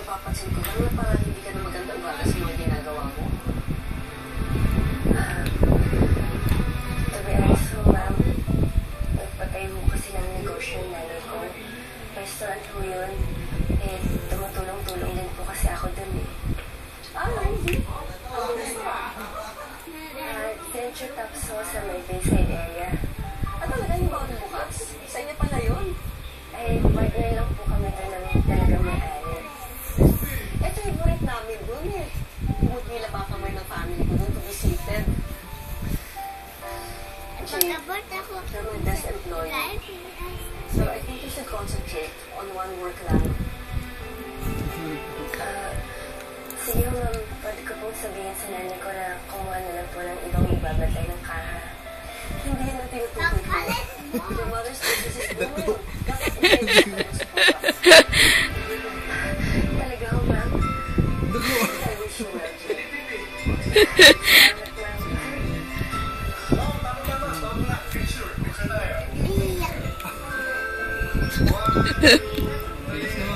napapansin ko lang na parang hindi ka na maganda umaga sa mga ginagawa mo. To be honest po, ma'am, nagpatay mo kasi ng negosyo ng nanay ko. Restaurant po yun. Eh, tumutulong-tulong din po kasi ako dun eh. Hindi. Venture Tapso sa may Bayside area. Talaga yung bago bukas? Sa inyo pala yun? Ay, partner lang po kami doon ng talagang may-ari. Favorite namin doon eh. Pumutila pa kami ng family ko doon to be seated. You're my best employee. So I think you should concentrate on one work lang. Sige ma'am, pwede ko pong sabihin sa nanay ko na kumuha na lang po ng ibang ibabatay ng kaha. Hindi na tinutukoy ko. Your mother's business is booming. Talaga ho, ma'am? I wish you well, Jay. Salamat, ma'am.